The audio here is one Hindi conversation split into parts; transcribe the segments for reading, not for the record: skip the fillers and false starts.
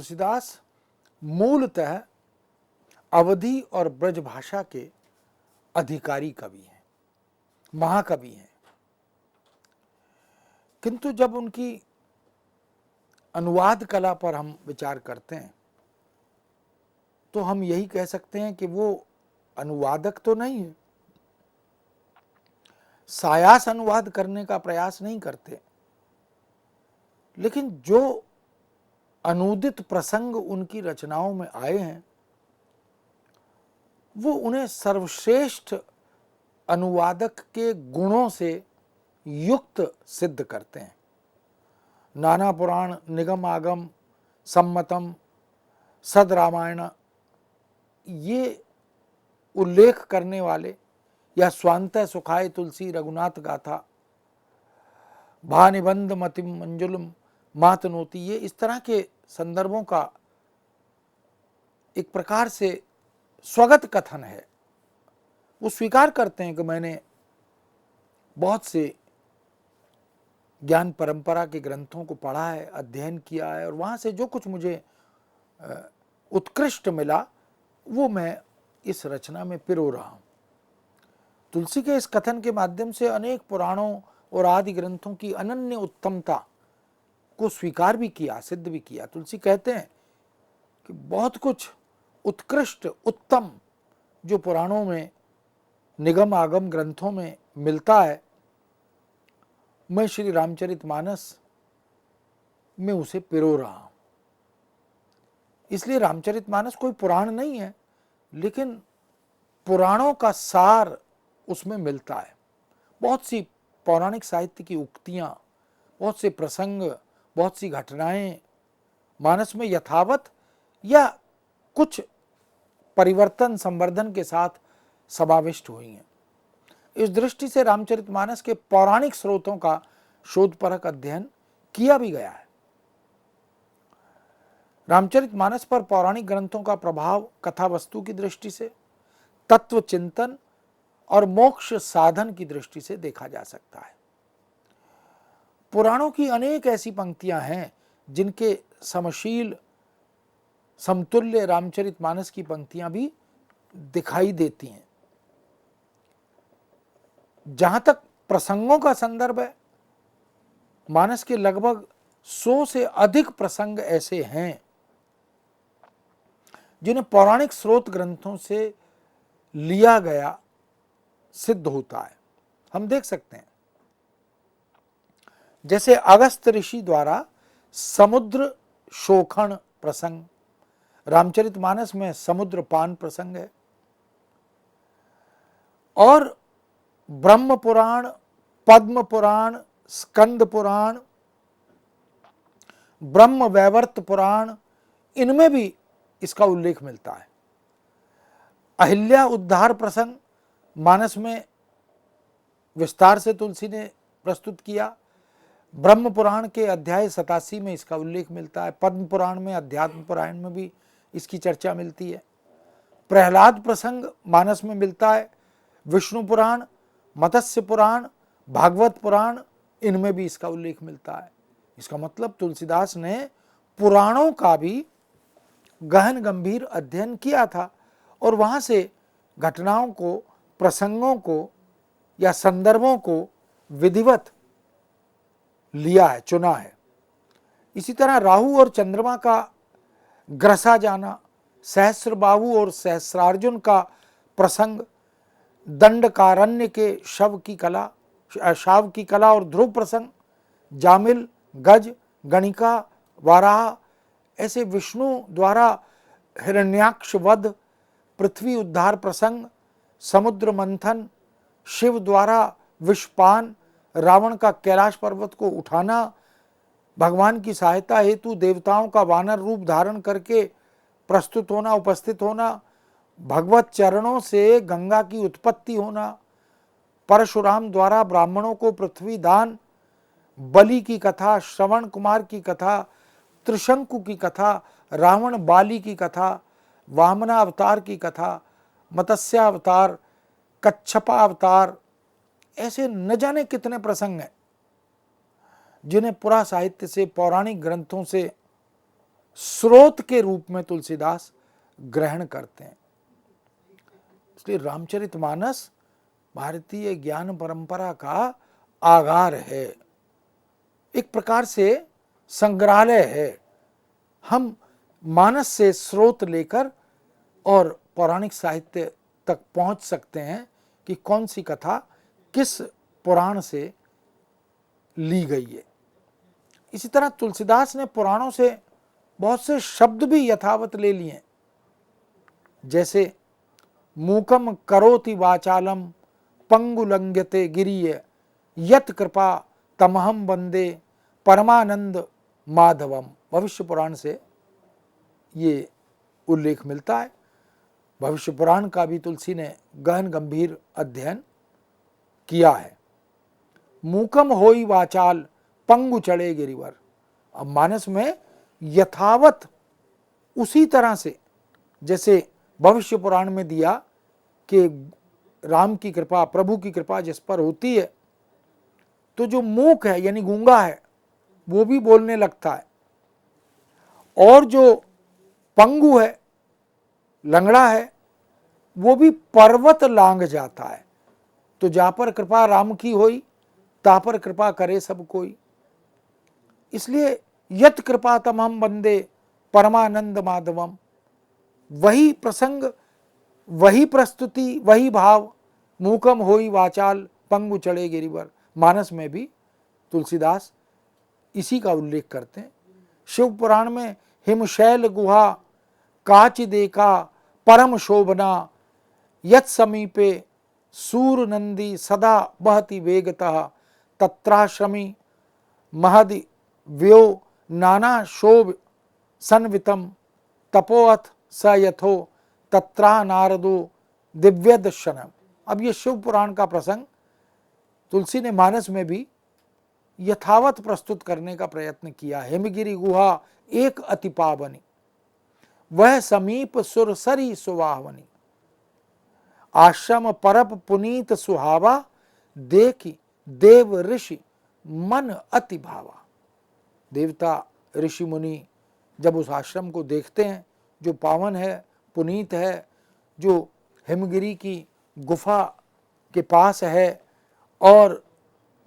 तुलसीदास मूलतः अवधी और ब्रज भाषा के अधिकारी कवि हैं, महाकवि हैं। किंतु जब उनकी अनुवाद कला पर हम विचार करते हैं तो हम यही कह सकते हैं कि वो अनुवादक तो नहीं है, सायास अनुवाद करने का प्रयास नहीं करते, लेकिन जो अनूदित प्रसंग उनकी रचनाओं में आए हैं वो उन्हें सर्वश्रेष्ठ अनुवादक के गुणों से युक्त सिद्ध करते हैं। नाना पुराण, निगम आगम, सम्मतम, सद रामायण, ये उल्लेख करने वाले, या स्वांतः सुखाय तुलसी रघुनाथ गाथा, भा निबंध मतिम मंजुलम मातनोती, ये इस तरह के संदर्भों का एक प्रकार से स्वगत कथन है। वो स्वीकार करते हैं कि मैंने बहुत से ज्ञान परंपरा के ग्रंथों को पढ़ा है, अध्ययन किया है, और वहाँ से जो कुछ मुझे उत्कृष्ट मिला वो मैं इस रचना में पिरो रहा हूँ। तुलसी के इस कथन के माध्यम से अनेक पुराणों और आदि ग्रंथों की अनन्य उत्तमता को स्वीकार भी किया, सिद्ध भी किया। तुलसी कहते हैं कि बहुत कुछ उत्कृष्ट, उत्तम जो पुराणों में, निगम आगम ग्रंथों में मिलता है, मैं श्री रामचरितमानस में उसे पिरो रहा हूं। इसलिए रामचरितमानस कोई पुराण नहीं है, लेकिन पुराणों का सार उसमें मिलता है। बहुत सी पौराणिक साहित्य की उक्तियां, बहुत से प्रसंग, बहुत सी घटनाएं मानस में यथावत या कुछ परिवर्तन, संवर्धन के साथ समाविष्ट हुई हैं। इस दृष्टि से रामचरितमानस के पौराणिक स्रोतों का शोधपरक अध्ययन किया भी गया है। रामचरितमानस पर पौराणिक ग्रंथों का प्रभाव कथा वस्तु की दृष्टि से, तत्व चिंतन और मोक्ष साधन की दृष्टि से देखा जा सकता है। पुराणों की अनेक ऐसी पंक्तियां हैं जिनके समशील, समतुल्य रामचरितमानस की पंक्तियां भी दिखाई देती हैं। जहां तक प्रसंगों का संदर्भ है, मानस के लगभग 100 से अधिक प्रसंग ऐसे हैं जिन्हें पौराणिक स्रोत ग्रंथों से लिया गया सिद्ध होता है। हम देख सकते हैं जैसे अगस्त ऋषि द्वारा समुद्र शोखण प्रसंग, रामचरितमानस में समुद्र पान प्रसंग है, और ब्रह्म पुराण, पद्म पुराण, स्कंद पुराण, ब्रह्म वैवर्त पुराण, इनमें भी इसका उल्लेख मिलता है। अहिल्या उद्धार प्रसंग मानस में विस्तार से तुलसी ने प्रस्तुत किया। ब्रह्म पुराण के अध्याय 87 में इसका उल्लेख मिलता है। पद्म पुराण में, अध्यात्म पुराण में भी इसकी चर्चा मिलती है। प्रहलाद प्रसंग मानस में मिलता है। विष्णु पुराण, मत्स्य पुराण, भागवत पुराण, इनमें भी इसका उल्लेख मिलता है। इसका मतलब तुलसीदास ने पुराणों का भी गहन गंभीर अध्ययन किया था और वहाँ से घटनाओं को, प्रसंगों को या संदर्भों को विधिवत लिया है, चुना है। इसी तरह राहु और चंद्रमा का ग्रसा जाना, सहस्रबाहु और सहस्रार्जुन का प्रसंग, दंडकारण्य के शाव की कला और ध्रुव प्रसंग, जामिल, गज, गणिका, वाराह, ऐसे विष्णु द्वारा हिरण्याक्ष वध, पृथ्वी उद्धार प्रसंग, समुद्र मंथन, शिव द्वारा विषपान, रावण का कैलाश पर्वत को उठाना, भगवान की सहायता हेतु देवताओं का वानर रूप धारण करके प्रस्तुत होना, उपस्थित होना, भगवत चरणों से गंगा की उत्पत्ति होना, परशुराम द्वारा ब्राह्मणों को पृथ्वी दान, बलि की कथा, श्रवण कुमार की कथा, त्रिशंकु की कथा, रावण बाली की कथा, वामना अवतार की कथा, मत्स्यावतार, कच्छपा अवतार, ऐसे न जाने कितने प्रसंग हैं जिन्हें पुरा साहित्य से, पौराणिक ग्रंथों से स्रोत के रूप में तुलसीदास ग्रहण करते हैं। इसलिए रामचरितमानस भारतीय ज्ञान परंपरा का आगार है, एक प्रकार से संग्रहालय है। हम मानस से स्रोत लेकर और पौराणिक साहित्य तक पहुंच सकते हैं कि कौन सी कथा किस पुराण से ली गई है। इसी तरह तुलसीदास ने पुराणों से बहुत से शब्द भी यथावत ले लिए, जैसे मूकम करोति वाचालम पंगुलंघ्यते गिरीय यत कृपा तमहम वंदे परमानंद माधवम। भविष्य पुराण से ये उल्लेख मिलता है। भविष्य पुराण का भी तुलसी ने गहन गंभीर अध्ययन किया है। मूकम होई वाचाल पंगु चढ़े गिरिवर। अब मानस में यथावत उसी तरह से जैसे भविष्य पुराण में दिया कि राम की कृपा, प्रभु की कृपा जिस पर होती है तो जो मूक है यानी गूंगा है वो भी बोलने लगता है, और जो पंगु है, लंगड़ा है, वो भी पर्वत लांघ जाता है। तो जा पर कृपा राम की होई ता पर कृपा करे सब कोई। इसलिए यत कृपा तमहम वंदे परमानंद माधवम, वही प्रसंग, वही प्रस्तुति, वही भाव, मूकम होई वाचाल पंगु चढ़े गिरिवर, मानस में भी तुलसीदास इसी का उल्लेख करते हैं। शिव पुराण में हिमशैल गुहा काच देखा परम शोभना यत समीपे सूर नंदी सदा बहति वेगतः तत्राश्रमी महदि व्यो नाना शोभ सन्वितम तपोअथ स यथो तत्रा नारदो दिव्य दर्शनम। अब ये शिव पुराण का प्रसंग तुलसी ने मानस में भी यथावत प्रस्तुत करने का प्रयत्न किया। हिमगिरी गुहा एक अति पावनी वह समीप सुरसरी सुवाहवनी, आश्रम परप पुनीत सुहावा देखी देव ऋषि मन अति भावा। देवता ऋषि मुनि जब उस आश्रम को देखते हैं जो पावन है, पुनीत है, जो हिमगिरी की गुफा के पास है और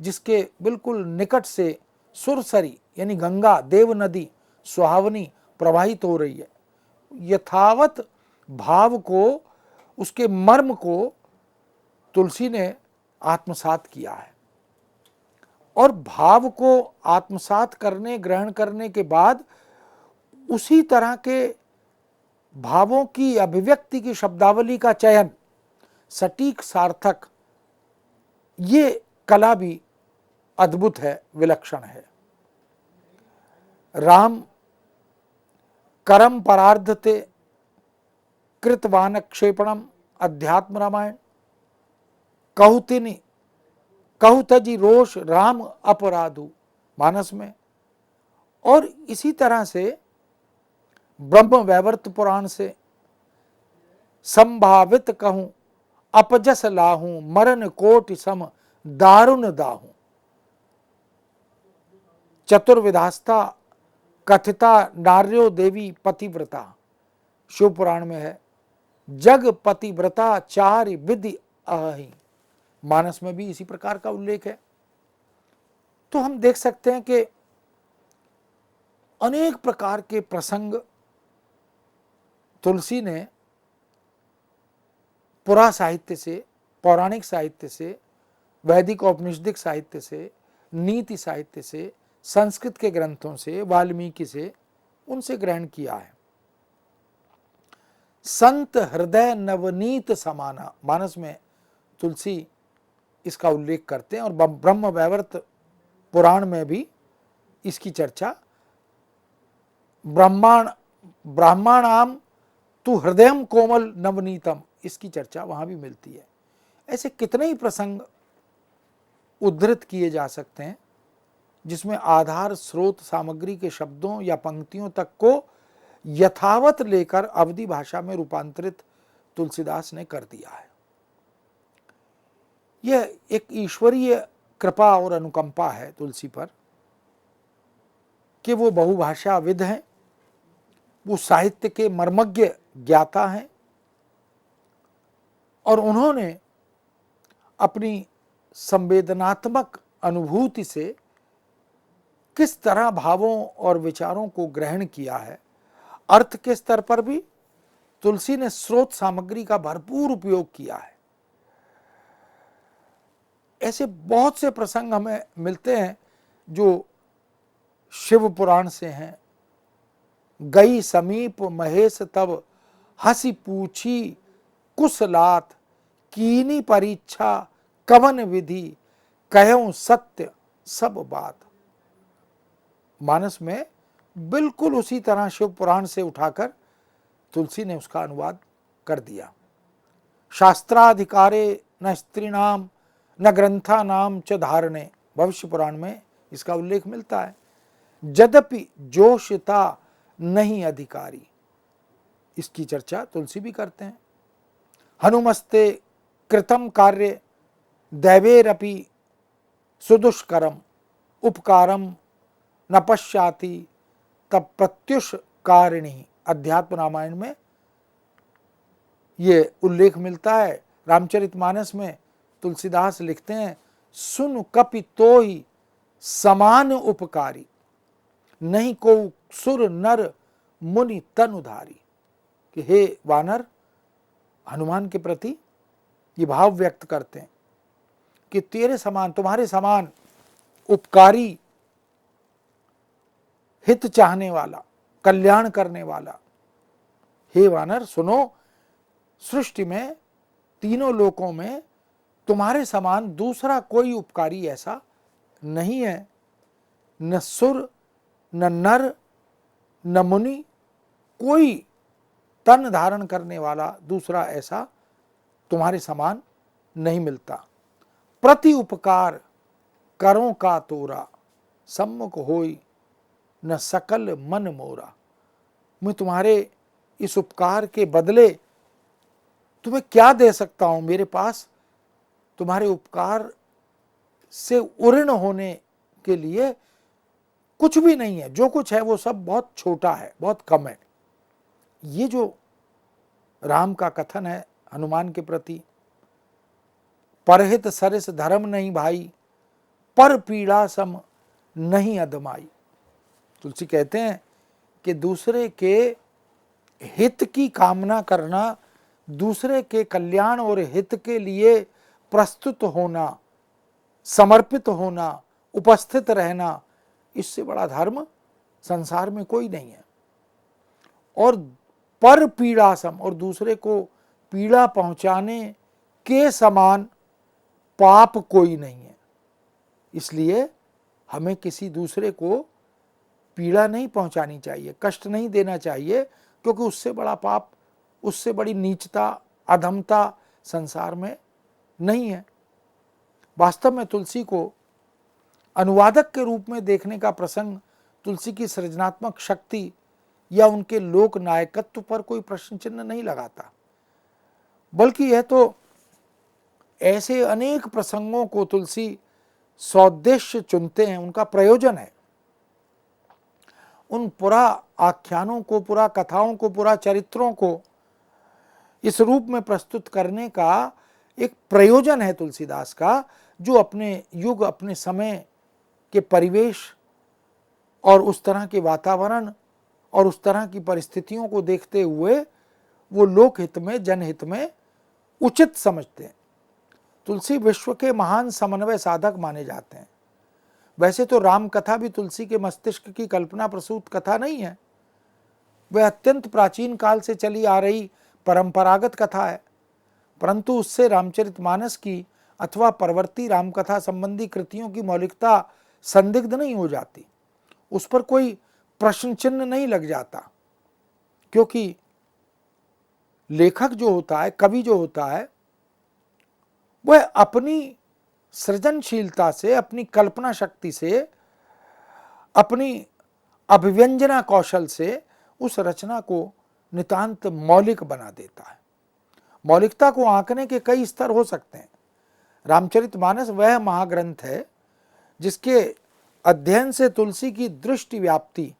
जिसके बिल्कुल निकट से सुरसरी यानी गंगा देव नदी सुहावनी प्रवाहित हो रही है, यथावत भाव को, उसके मर्म को तुलसी ने आत्मसात किया है। और भाव को आत्मसात करने, ग्रहण करने के बाद उसी तरह के भावों की अभिव्यक्ति की शब्दावली का चयन, सटीक सार्थक, ये कला भी अद्भुत है, विलक्षण है। राम करम परार्धते कृतवान क्षेपणम अध्यात्म रामायण कहुतिनी कहुतजी रोष राम अपराधु मानस में। और इसी तरह से ब्रह्म वैवर्त पुराण से संभावित कहूं अपजस लाहूं मरण कोटि सम दारुण दाहूं, चतुर्विधास्ता कथिता नार्यो देवी पतिव्रता शिव पुराण में है। जग पतिव्रता चार विधि अहि, मानस में भी इसी प्रकार का उल्लेख है। तो हम देख सकते हैं कि अनेक प्रकार के प्रसंग तुलसी ने पुरा साहित्य से, पौराणिक साहित्य से, वैदिक औपनिषदिक साहित्य से, नीति साहित्य से, संस्कृत के ग्रंथों से, वाल्मीकि से, उनसे ग्रहण किया है। संत हृदय नवनीत समाना, मानस में तुलसी इसका उल्लेख करते हैं और ब्रह्म वैवर्त पुराण में भी इसकी चर्चा, ब्राह्मणाम तु हृदयम कोमल नवनीतम, इसकी चर्चा वहां भी मिलती है। ऐसे कितने ही प्रसंग उद्धृत किए जा सकते हैं जिसमें आधार स्रोत सामग्री के शब्दों या पंक्तियों तक को यथावत लेकर अवधी भाषा में रूपांतरित तुलसीदास ने कर दिया है। यह एक ईश्वरीय कृपा और अनुकंपा है तुलसी पर कि वो बहुभाषाविद हैं वो साहित्य के मर्मज्ञ ज्ञाता हैं और उन्होंने अपनी संवेदनात्मक अनुभूति से किस तरह भावों और विचारों को ग्रहण किया है। अर्थ के स्तर पर भी तुलसी ने स्रोत सामग्री का भरपूर उपयोग किया है। ऐसे बहुत से प्रसंग हमें मिलते हैं जो शिव पुराण से हैं। गई समीप महेश तब हंसी पूछी कुशलात, कीनी परीक्षा कवन विधि, कहूं सत्य सब बात। मानस में बिल्कुल उसी तरह शिव पुराण से उठाकर तुलसी ने उसका अनुवाद कर दिया। शास्त्राधिकारे न स्त्रीणाम न ग्रंथा नाम च धारणे, भविष्य पुराण में इसका उल्लेख मिलता है। यद्यपि जोशिता नहीं अधिकारी, इसकी चर्चा तुलसी भी करते हैं। हनुमस्ते कृतम कार्य दैवेरपि सुदुष्करम, उपकारम न पश्चाति तब प्रत्युष कारिणी, अध्यात्म रामायण में ये उल्लेख मिलता है। रामचरितमानस में तुलसीदास लिखते हैं, सुन कपि तो ही समान उपकारी, नहीं को सुर नर मुनि तन उधारी। कि हे वानर, हनुमान के प्रति ये भाव व्यक्त करते हैं कि तेरे समान, तुम्हारे समान उपकारी, हित चाहने वाला, कल्याण करने वाला, हे वानर सुनो, सृष्टि में तीनों लोकों में तुम्हारे समान दूसरा कोई उपकारी ऐसा नहीं है। न सुर न नर न मुनि, कोई तन धारण करने वाला दूसरा ऐसा तुम्हारे समान नहीं मिलता। प्रति उपकार करों का तोरा, सम्मुख होई न सकल मन मोरा। मैं तुम्हारे इस उपकार के बदले तुम्हें क्या दे सकता हूं। मेरे पास तुम्हारे उपकार से उऋण होने के लिए कुछ भी नहीं है। जो कुछ है वो सब बहुत छोटा है, बहुत कम है। ये जो राम का कथन है हनुमान के प्रति, परहित सरिस धर्म नहीं भाई, पर पीड़ा सम नहीं अदमाई। तुलसी कहते हैं कि दूसरे के हित की कामना करना, दूसरे के कल्याण और हित के लिए प्रस्तुत होना, समर्पित होना, उपस्थित रहना, इससे बड़ा धर्म संसार में कोई नहीं है। और पर पीड़ासम, और दूसरे को पीड़ा पहुंचाने के समान पाप कोई नहीं है। इसलिए हमें किसी दूसरे को पीड़ा नहीं पहुंचानी चाहिए, कष्ट नहीं देना चाहिए, क्योंकि उससे बड़ा पाप, उससे बड़ी नीचता, अधमता संसार में नहीं है। वास्तव में तुलसी को अनुवादक के रूप में देखने का प्रसंग तुलसी की सृजनात्मक शक्ति या उनके लोक नायकत्व पर कोई प्रश्न चिन्ह नहीं लगाता, बल्कि यह तो ऐसे अनेक प्रसंगों को तुलसी सौद्देश्य चुनते हैं, उनका प्रयोजन है। उन पुरा आख्यानों को, पुरा कथाओं को, पुरा चरित्रों को इस रूप में प्रस्तुत करने का एक प्रयोजन है तुलसीदास का, जो अपने युग, अपने समय के परिवेश और उस तरह के वातावरण और उस तरह की परिस्थितियों को देखते हुए वो लोकहित में, जनहित में उचित समझते हैं। तुलसी विश्व के महान समन्वय साधक माने जाते हैं। वैसे तो राम कथा भी तुलसी के मस्तिष्क की कल्पना प्रसूत कथा नहीं है, वह अत्यंत प्राचीन काल से चली आ रही परंपरागत कथा है, परंतु उससे रामचरितमानस की अथवा परवर्ती रामकथा संबंधी कृतियों की मौलिकता संदिग्ध नहीं हो जाती, उस पर कोई प्रश्न चिन्ह नहीं लग जाता, क्योंकि लेखक जो होता है, कवि जो होता है, वह अपनी सृजनशीलता से, अपनी कल्पना शक्ति से, अपनी अभिव्यंजना कौशल से उस रचना को नितांत मौलिक बना देता है। मौलिकता को आंकने के कई स्तर हो सकते हैं। रामचरितमानस वह महाग्रंथ है जिसके अध्ययन से तुलसी की दृष्टि व्याप्ति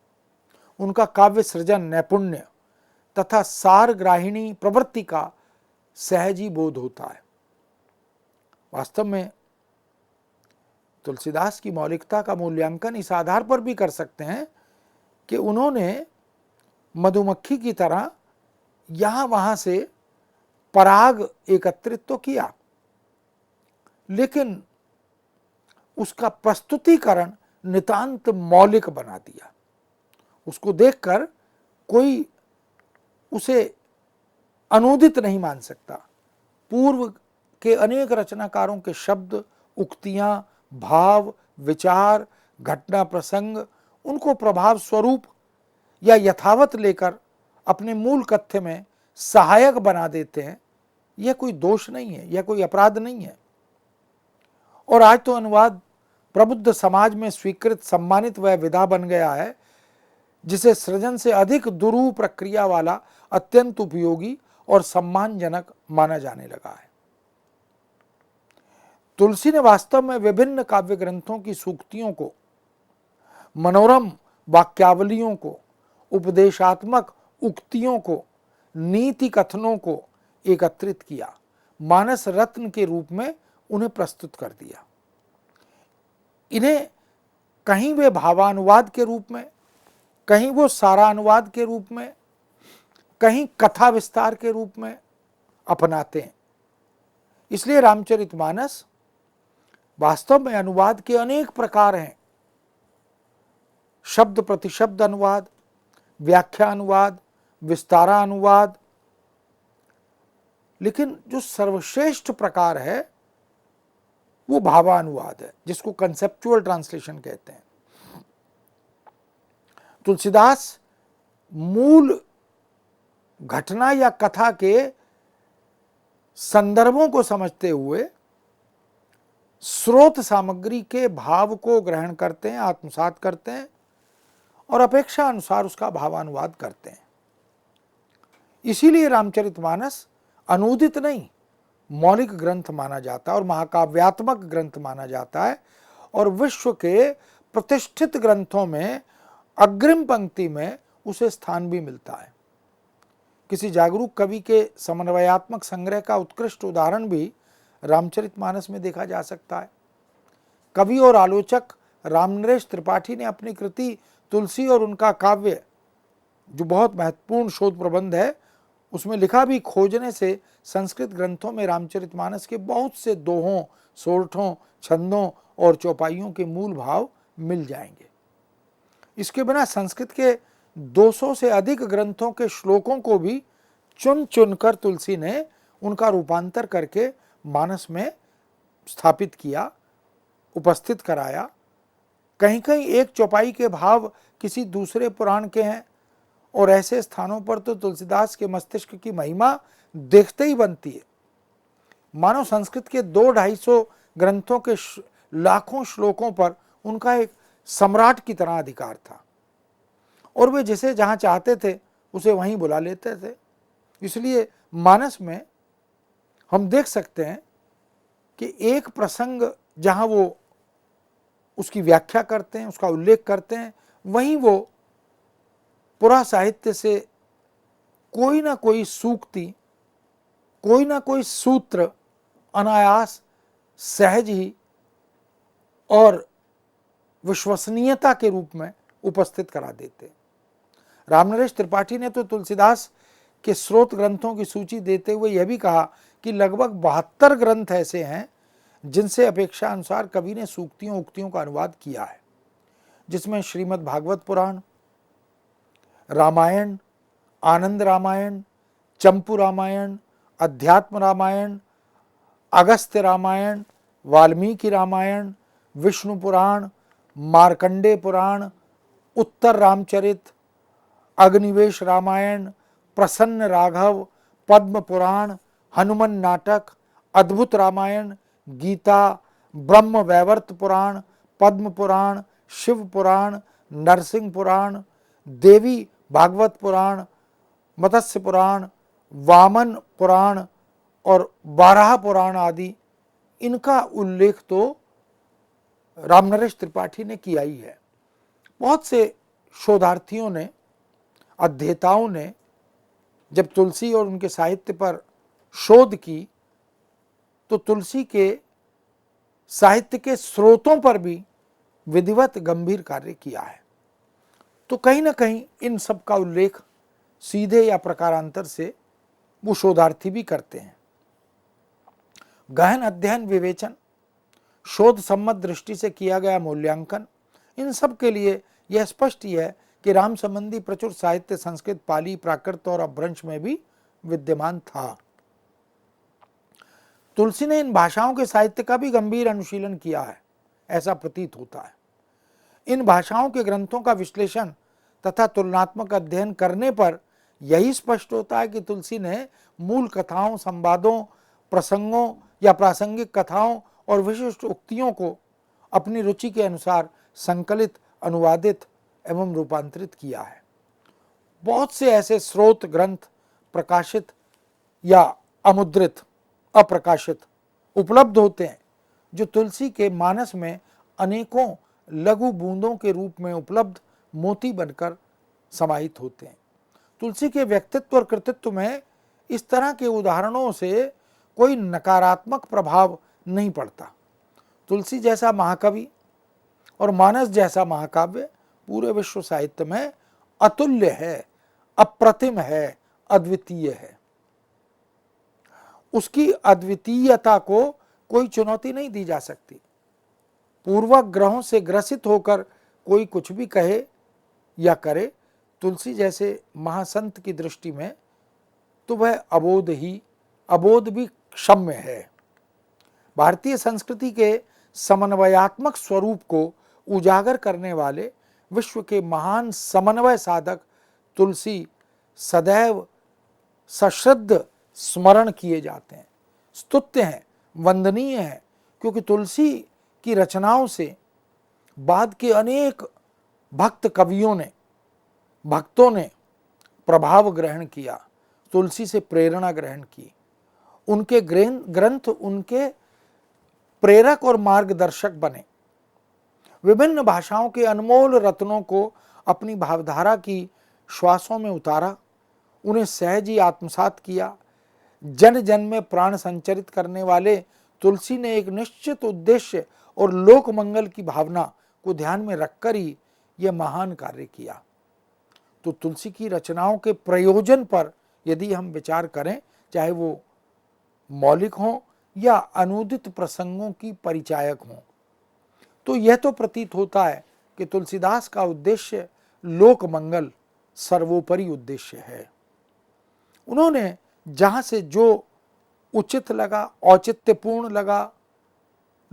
उनका काव्य सृजन नैपुण्य तथा सारग्राहिणी प्रवृत्ति का सहज ही बोध होता है। वास्तव में तुलसीदास की मौलिकता का मूल्यांकन इस आधार पर भी कर सकते हैं कि उन्होंने मधुमक्खी की तरह यहाँ वहाँ से पराग एकत्रित तो किया, लेकिन उसका प्रस्तुतिकरण नितांत मौलिक बना दिया। उसको देखकर कोई उसे अनूदित नहीं मान सकता। पूर्व के अनेक रचनाकारों के शब्द, उक्तियां, भाव, विचार, घटना प्रसंग उनको प्रभाव स्वरूप या यथावत लेकर अपने मूल कथ्य में सहायक बना देते हैं। यह कोई दोष नहीं है, यह कोई अपराध नहीं है। और आज तो अनुवाद प्रबुद्ध समाज में स्वीकृत, सम्मानित वह विधा बन गया है जिसे सृजन से अधिक दुरूह प्रक्रिया वाला अत्यंत उपयोगी और सम्मानजनक माना जाने लगा है। तुलसी ने वास्तव में विभिन्न काव्य ग्रंथों की सूक्तियों को, मनोरम वाक्यावलियों को, उपदेशात्मक उक्तियों को, नीति कथनों को एकत्रित किया, मानस रत्न के रूप में उन्हें प्रस्तुत कर दिया। इन्हें कहीं वे भावानुवाद के रूप में, कहीं वो सारानुवाद के रूप में, कहीं कथा विस्तार के रूप में अपनाते हैं। इसलिए रामचरितमानस वास्तव में अनुवाद के अनेक प्रकार हैं। शब्द प्रतिशब्द अनुवाद, व्याख्या अनुवाद, विस्तारा अनुवाद, लेकिन जो सर्वश्रेष्ठ प्रकार है वो भावानुवाद है, जिसको कंसेप्चुअल ट्रांसलेशन कहते हैं। तुलसीदास मूल घटना या कथा के संदर्भों को समझते हुए स्रोत सामग्री के भाव को ग्रहण करते हैं, आत्मसात करते हैं और अपेक्षा अनुसार उसका भावानुवाद करते हैं। इसीलिए रामचरितमानस अनूदित नहीं, मौलिक ग्रंथ माना जाता है और महाकाव्यात्मक ग्रंथ माना जाता है और विश्व के प्रतिष्ठित ग्रंथों में अग्रिम पंक्ति में उसे स्थान भी मिलता है। किसी जागरूक कवि के समन्वयात्मक संग्रह का उत्कृष्ट उदाहरण भी रामचरितमानस में देखा जा सकता है। कवि और आलोचक रामनरेश त्रिपाठी ने अपनी कृति तुलसी और उनका काव्य, जो बहुत महत्वपूर्ण शोध प्रबंध है, उसमें लिखा भी, खोजने से संस्कृत ग्रंथों में रामचरितमानस के बहुत से दोहों, सोरठों, छंदों और चौपाइयों के मूल भाव मिल जाएंगे। इसके बिना संस्कृत के 200 से अधिक ग्रंथों के श्लोकों को भी चुन चुनकर तुलसी ने उनका रूपांतर करके मानस में स्थापित किया, उपस्थित कराया। कहीं कहीं एक चौपाई के भाव किसी दूसरे पुराण के हैं और ऐसे स्थानों पर तो तुलसीदास के मस्तिष्क की महिमा देखते ही बनती है। मानो संस्कृत के 200-250 ग्रंथों के लाखों श्लोकों पर उनका एक सम्राट की तरह अधिकार था और वे जिसे जहाँ चाहते थे उसे वहीं बुला लेते थे। इसलिए मानस में हम देख सकते हैं कि एक प्रसंग जहाँ वो उसकी व्याख्या करते हैं, उसका उल्लेख करते हैं, वहीं वो पुरा साहित्य से कोई ना कोई सूक्ति, कोई ना कोई सूत्र अनायास, सहज ही और विश्वसनीयता के रूप में उपस्थित करा देते। रामनरेश त्रिपाठी ने तो तुलसीदास के स्रोत ग्रंथों की सूची देते हुए यह भी कहा कि लगभग 72 ग्रंथ ऐसे हैं जिनसे अपेक्षा अनुसार कवि ने सूक्तियों उक्तियों का अनुवाद किया है, जिसमें श्रीमद् भागवत पुराण, रामायण, आनंद रामायण, चंपू रामायण, अध्यात्म रामायण, अगस्त्य रामायण, वाल्मीकि रामायण, विष्णु पुराण, मार्कंडे पुराण, उत्तर रामचरित, अग्निवेश रामायण, प्रसन्न राघव, पद्म पुराण, हनुमान नाटक, अद्भुत रामायण, गीता, ब्रह्म वैवर्त पुराण, पद्म पुराण, शिव पुराण, नरसिंह पुराण, देवी भागवत पुराण, मत्स्य पुराण, वामन पुराण और बारह पुराण आदि, इनका उल्लेख तो रामनरेश त्रिपाठी ने किया ही है। बहुत से शोधार्थियों ने अध्येताओं ने जब तुलसी और उनके साहित्य पर शोध की तो तुलसी के साहित्य के स्रोतों पर भी विधिवत गंभीर कार्य किया है। तो कहीं ना कहीं इन सब का उल्लेख सीधे या प्रकारांतर से वो शोधार्थी भी करते हैं। गहन अध्ययन, विवेचन, शोध सम्मत दृष्टि से किया गया मूल्यांकन, इन सब के लिए यह स्पष्ट ही है कि राम संबंधी प्रचुर साहित्य संस्कृत, पाली, प्राकृत और अपभ्रंश में भी विद्यमान था। तुलसी ने इन भाषाओं के साहित्य का भी गंभीर अनुशीलन किया है, ऐसा प्रतीत होता है। इन भाषाओं के ग्रंथों का विश्लेषण तथा तुलनात्मक अध्ययन करने पर यही स्पष्ट होता है कि तुलसी ने मूल कथाओं, संवादों, प्रसंगों या प्रासंगिक कथाओं और विशिष्ट उक्तियों को अपनी रुचि के अनुसार संकलित, अनुवादित एवं रूपांतरित किया है। बहुत से ऐसे स्रोत ग्रंथ प्रकाशित या अमुद्रित, अप्रकाशित उपलब्ध होते हैं जो तुलसी के मानस में अनेकों लघु बूंदों के रूप में उपलब्ध मोती बनकर समाहित होते हैं। तुलसी के व्यक्तित्व और कृतित्व में इस तरह के उदाहरणों से कोई नकारात्मक प्रभाव नहीं पड़ता। तुलसी जैसा महाकवि और मानस जैसा महाकाव्य पूरे विश्व साहित्य में अतुल्य है, अप्रतिम है, अद्वितीय है। उसकी अद्वितीयता को कोई चुनौती नहीं दी जा सकती। पूर्वग्रहों से ग्रसित होकर कोई कुछ भी कहे या करे, तुलसी जैसे महासंत की दृष्टि में तो वह अबोध भी क्षम्य है। भारतीय संस्कृति के समन्वयात्मक स्वरूप को उजागर करने वाले विश्व के महान समन्वय साधक तुलसी सदैव सश्रद्ध स्मरण किए जाते हैं, स्तुत्य हैं, वंदनीय हैं, क्योंकि तुलसी की रचनाओं से बाद के अनेक भक्त कवियों ने, भक्तों ने प्रभाव ग्रहण किया, तुलसी से प्रेरणा ग्रहण की। उनके ग्रंथ उनके प्रेरक और मार्गदर्शक बने। विभिन्न भाषाओं के अनमोल रत्नों को अपनी भावधारा की श्वासों में उतारा, उन्हें सहज ही आत्मसात किया। जन जन में प्राण संचरित करने वाले तुलसी ने एक निश्चित उद्देश्य और लोक मंगल की भावना को ध्यान में रखकर ही यह महान कार्य किया। तो तुलसी की रचनाओं के प्रयोजन पर यदि हम विचार करें, चाहे वो मौलिक हों या अनुदित प्रसंगों की परिचायक हों, तो यह तो प्रतीत होता है कि तुलसीदास का उद्देश्य लोक मंगल सर्वोपरि उद्देश्य है। उन्होंने जहाँ से जो उचित लगा, औचित्यपूर्ण लगा,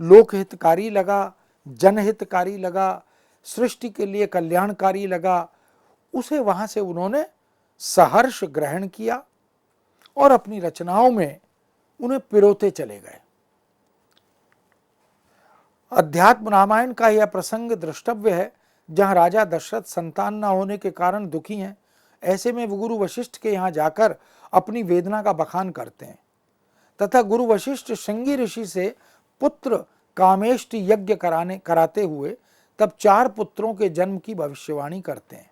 लोकहितकारी लगा, जनहितकारी लगा, सृष्टि के लिए कल्याणकारी लगा, उसे वहाँ से उन्होंने सहर्ष ग्रहण किया और अपनी रचनाओं में उन्हें पिरोते चले गए। अध्यात्म रामायण का यह प्रसंग द्रष्टव्य है, जहाँ राजा दशरथ संतान न होने के कारण दुखी हैं। ऐसे में वो गुरु वशिष्ठ के यहाँ जाकर अपनी वेदना का बखान करते हैं तथा गुरु वशिष्ठ श्रृंगी ऋषि से पुत्र कामेष्टि यज्ञ कराते हुए तब 4 पुत्रों के जन्म की भविष्यवाणी करते हैं।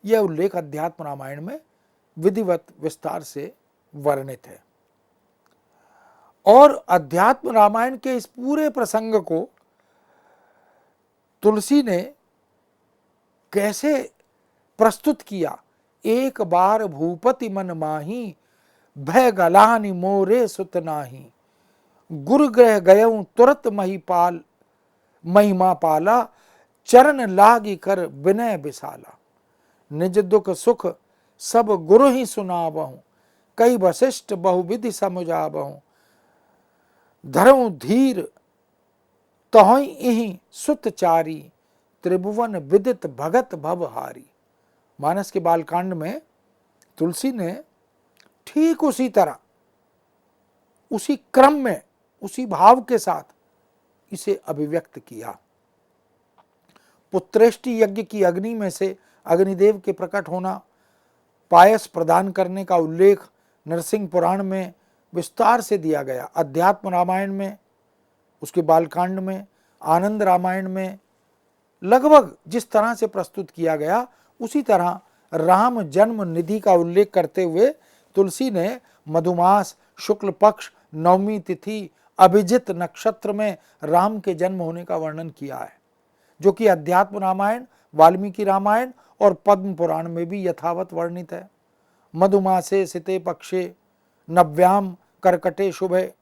यह उल्लेख अध्यात्म रामायण में विधिवत विस्तार से वर्णित है। और अध्यात्म रामायण के इस पूरे प्रसंग को तुलसी ने कैसे प्रस्तुत किया। एक बार भूपति मन माही, भय गलानि मोरे सुत नाही। गुरु ग्रह गयऊं तुरत महिमा पाला, चरण लागी कर विनय बिसाला। निज दुख सुख सब गुरु ही सुनावहूं, कई वशिष्ठ बहुविधि समुझावहूं। धरऊं धीर तहों इहि सुत चारी, त्रिभुवन विदित भगत भवहारी। मानस के बालकांड में तुलसी ने ठीक उसी तरह, उसी क्रम में, उसी भाव के साथ इसे अभिव्यक्त किया। पुत्रेष्टि यज्ञ की अग्नि में से अग्निदेव के प्रकट होना, पायस प्रदान करने का उल्लेख नरसिंह पुराण में विस्तार से दिया गया। अध्यात्म रामायण में, उसके बालकांड में, आनंद रामायण में लगभग जिस तरह से प्रस्तुत किया गया, उसी तरह राम जन्म निधि का उल्लेख करते हुए तुलसी ने मधुमास शुक्ल पक्ष नवमी तिथि अभिजित नक्षत्र में राम के जन्म होने का वर्णन किया है, जो कि अध्यात्म रामायण, वाल्मीकि रामायण और पद्म पुराण में भी यथावत वर्णित है। मधुमासे सिते पक्षे नव्याम कर्कटे शुभे,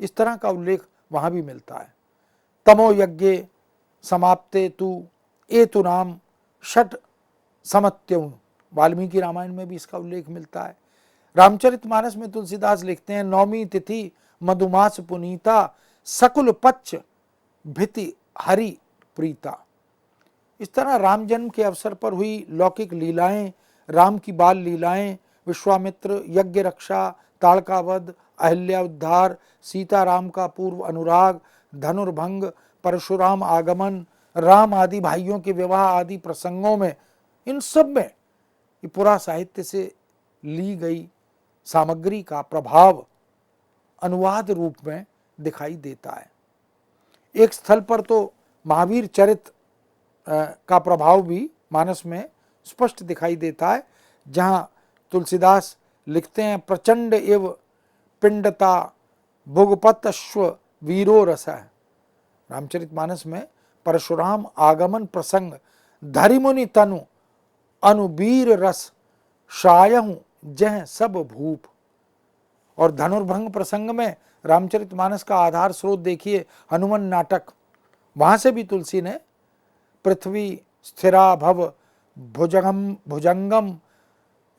इस तरह का उल्लेख वहां भी मिलता है। तमो यज्ञ समाप्ते तु एतु नाम षट समत्यु, वाल्मीकि रामायण में भी इसका उल्लेख मिलता है। रामचरितमानस में तुलसीदास लिखते हैं, नौमी तिथि मधुमास पुनीता सकुल पच्च भिति हरि प्रीता। इस तरह राम जन्म के अवसर पर हुई लौकिक लीलाएं, राम की बाल लीलाएं, विश्वामित्र, यज्ञ रक्षा, ताड़कावध, अहिल्या उद्धार, सीताराम का पूर्व अनुराग, धनुर्भंग, परशुराम आगमन, राम आदि भाइयों के विवाह आदि प्रसंगों में, इन सब में ये पुरा साहित्य से ली गई सामग्री का प्रभाव अनुवाद रूप में दिखाई देता है। एक स्थल पर तो महावीर चरित का प्रभाव भी मानस में स्पष्ट दिखाई देता है, जहां तुलसीदास लिखते हैं, प्रचंड एव पिंडता भुगपत अश्व वीरो रस है। रामचरितमानस में परशुराम आगमन प्रसंग, धरिमुनि तनु अनुबीर रस शायहु जह सब भूप। और धनुर्भंग प्रसंग में रामचरितमानस का आधार स्रोत देखिए, हनुमान नाटक, वहां से भी तुलसी ने पृथ्वी स्थिरा भव भुजंगम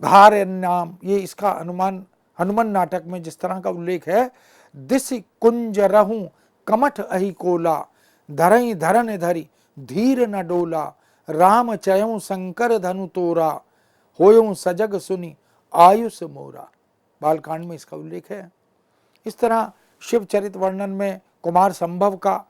घारण्यम, ये इसका हनुमान नाटक में जिस तरह का उल्लेख है, दिस कुंज रहूं कमठ अहि कोला, धरई धरन धरी धीर न डोला, राम चयऊं शंकर धनु तोरा, होयूं सजग सुनी आयुष मोरा। बालकांड में इसका उल्लेख है। इस तरह शिव चरित वर्णन में कुमार संभव का,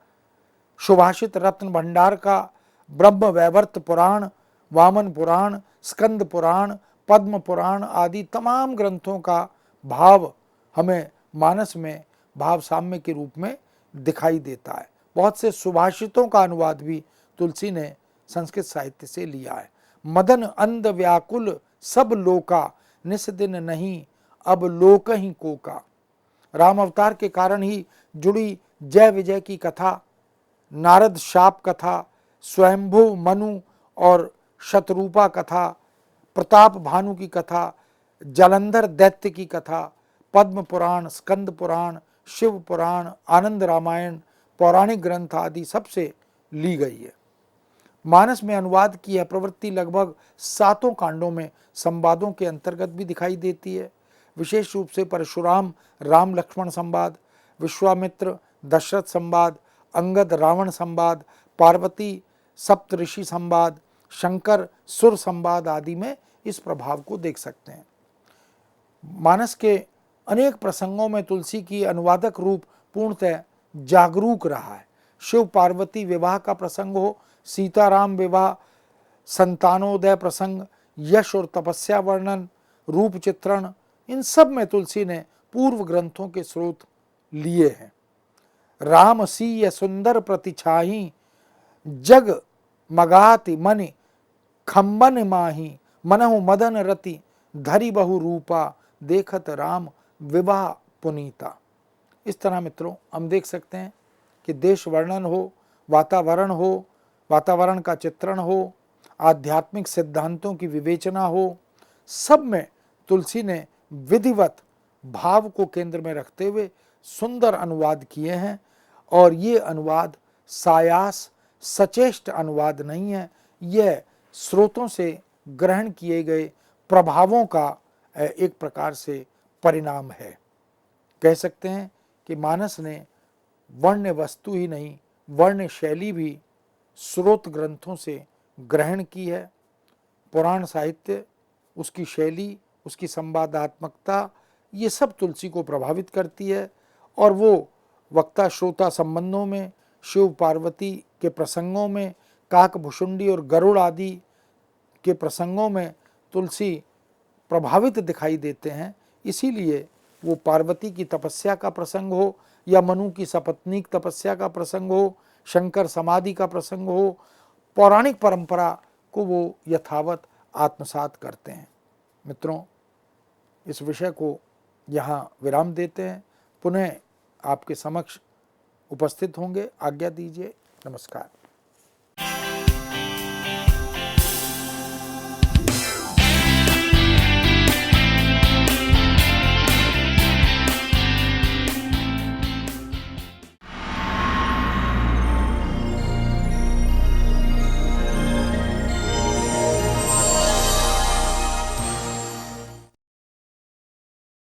सुभाषित रत्न भंडार का, ब्रह्म वैवर्त पुराण, वामन पुराण, स्कंद पुराण, पद्म पुराण आदि तमाम ग्रंथों का भाव हमें मानस में भाव साम्य के रूप में दिखाई देता है। बहुत से सुभाषितों का अनुवाद भी तुलसी ने संस्कृत साहित्य से लिया है। मदन अंध व्याकुल सब लोका, निस दिन नहीं अब लोक ही कोका। राम अवतार के कारण ही जुड़ी जय विजय की कथा, नारद शाप कथा, स्वयंभू मनु और शतरूपा कथा, प्रताप भानु की कथा, जलंधर दैत्य की कथा, पद्म पुराण, स्कंद पुराण, शिव पुराण, आनंद रामायण, पौराणिक ग्रंथ आदि सबसे ली गई है। मानस में अनुवाद की यह प्रवृत्ति लगभग 7 कांडों में संवादों के अंतर्गत भी दिखाई देती है। विशेष रूप से परशुराम राम लक्ष्मण संवाद, विश्वामित्र दशरथ संवाद, अंगद रावण संवाद, पार्वती सप्तऋषि संवाद, शंकर सुर संवाद आदि में इस प्रभाव को देख सकते हैं। मानस के अनेक प्रसंगों में तुलसी की अनुवादक रूप पूर्णतः जागरूक रहा है। शिव पार्वती विवाह का प्रसंग हो, सीताराम विवाह, संतानोदय प्रसंग, यश और तपस्या वर्णन, रूप चित्रण, इन सब में तुलसी ने पूर्व ग्रंथों के स्रोत लिए हैं। राम सीय सुंदर प्रतिछाही, जग मगाति मनि खम्बन माही, मनहु मदन रति धरि बहु रूपा, देखत राम विवाह पुनीता। इस तरह मित्रों हम देख सकते हैं कि देश वर्णन हो, वातावरण का चित्रण हो, आध्यात्मिक सिद्धांतों की विवेचना हो, सब में तुलसी ने विधिवत भाव को केंद्र में रखते हुए सुंदर अनुवाद किए हैं। और ये अनुवाद सायास सचेष्ट अनुवाद नहीं है, यह स्रोतों से ग्रहण किए गए प्रभावों का एक प्रकार से परिणाम है। कह सकते हैं कि मानस ने वर्ण वस्तु ही नहीं, वर्ण शैली भी स्रोत ग्रंथों से ग्रहण की है। पुराण साहित्य, उसकी शैली, उसकी संवादात्मकता, ये सब तुलसी को प्रभावित करती है। और वो वक्ता श्रोता संबंधों में, शिव पार्वती के प्रसंगों में, काक भुषुंडी और गरुड़ आदि के प्रसंगों में तुलसी प्रभावित दिखाई देते हैं। इसीलिए वो पार्वती की तपस्या का प्रसंग हो या मनु की सपत्नीक तपस्या का प्रसंग हो, शंकर समाधि का प्रसंग हो, पौराणिक परंपरा को वो यथावत आत्मसात करते हैं। मित्रों, इस विषय को यहाँ विराम देते हैं, पुनः आपके समक्ष उपस्थित होंगे। आज्ञा दीजिए। नमस्कार।